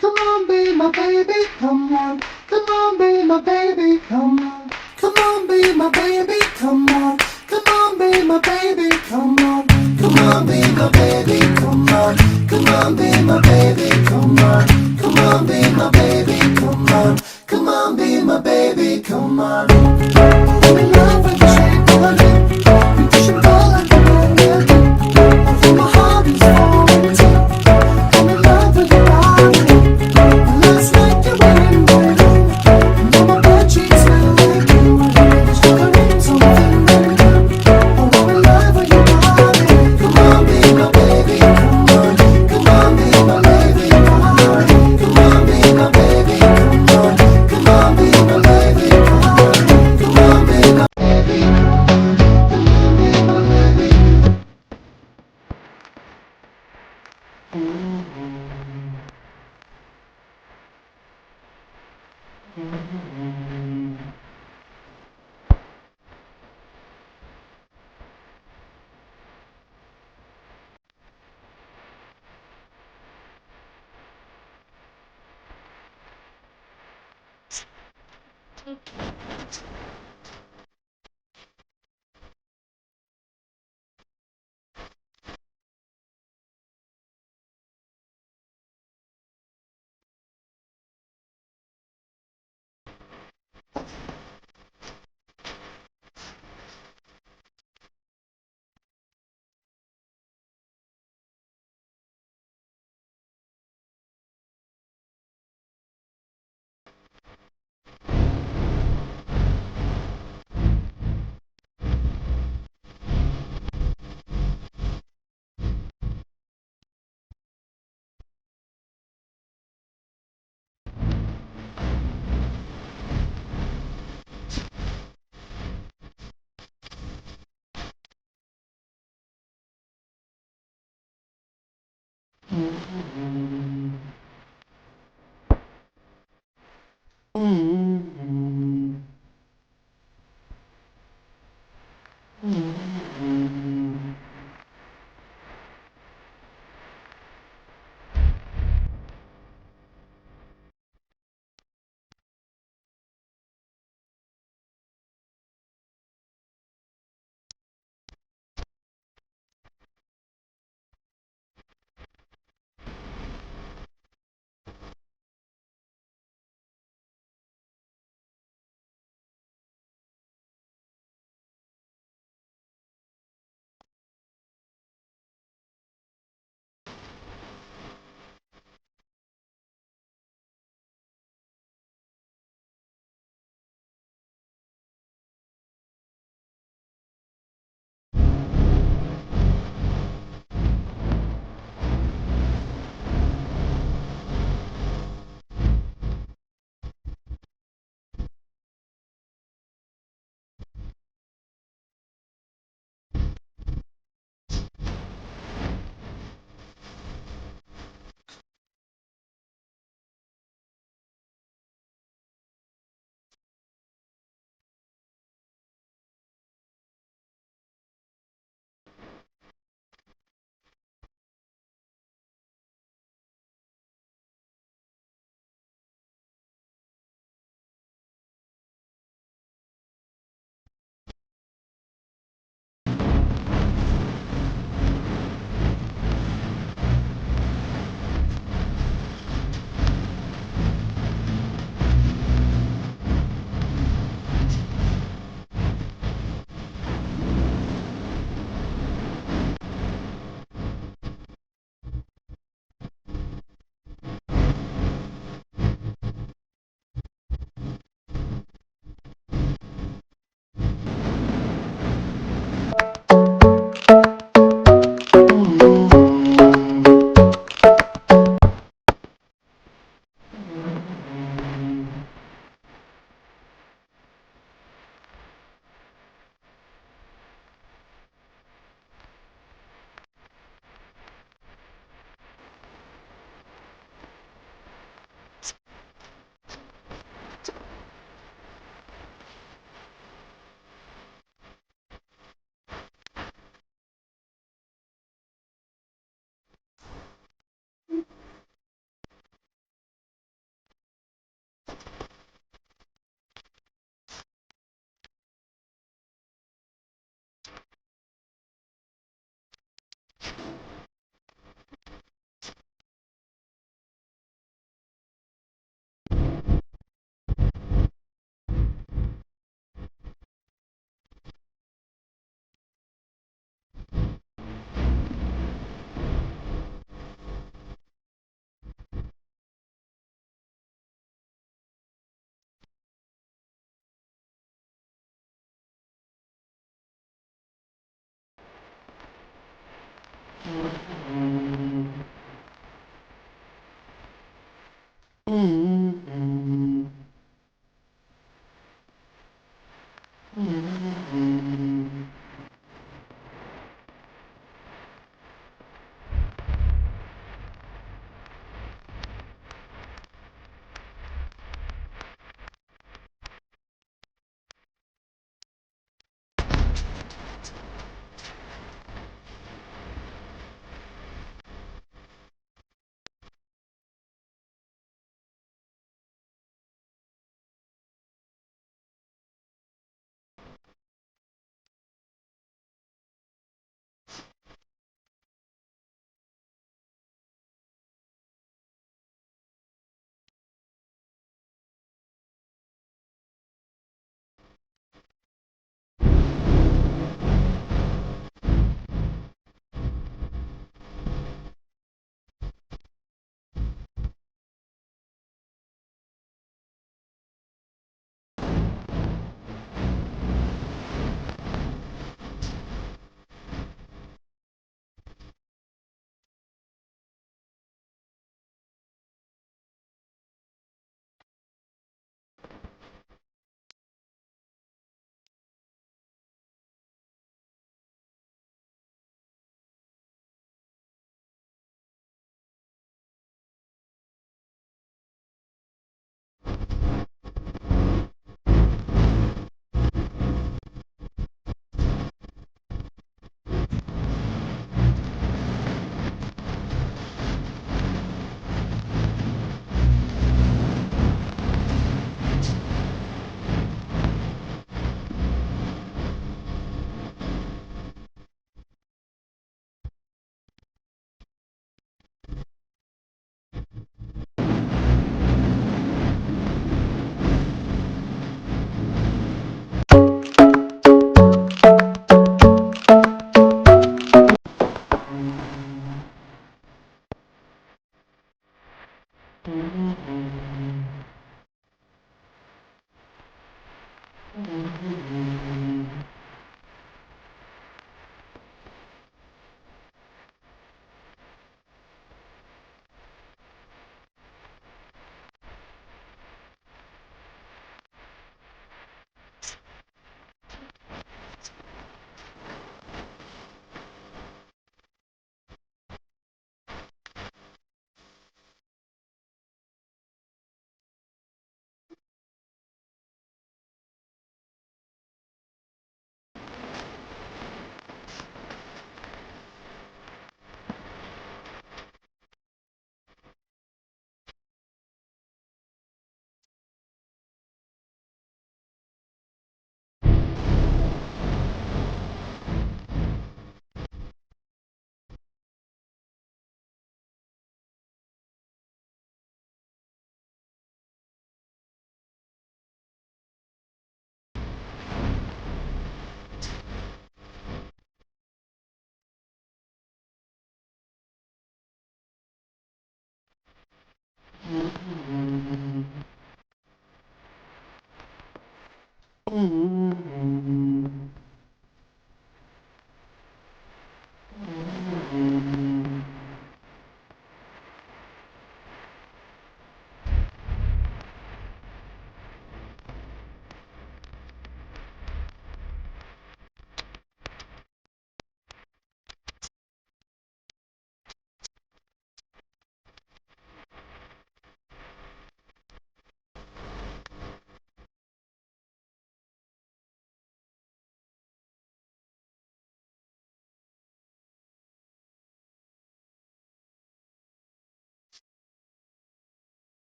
Come on, be my baby, come on. Come on, be my baby, come on. Come on, be my baby, come on. Come on, be my baby, come on. Come on, be my baby, come on. Come on, be my baby, come on. Come on, be my baby, come on. Come on, be my baby, come on. I'm in love with the shape of you. You push and pull like a magnet. Although my heart is falling too. I'm in love with your body. Last night you were in my room, and now my bed sheets smell like you. Discovering something new. Oh, I'm in love with your body. Come on, be my baby, come on. Come on, be my baby, come on. Come on, be my baby, come on. Come on, be my baby, come on. Come on, be my baby, come on. Come on, be my baby.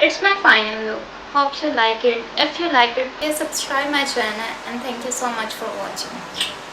It's my final look. Hope you like it. If you liked it, please subscribe my channel and thank you so much for watching.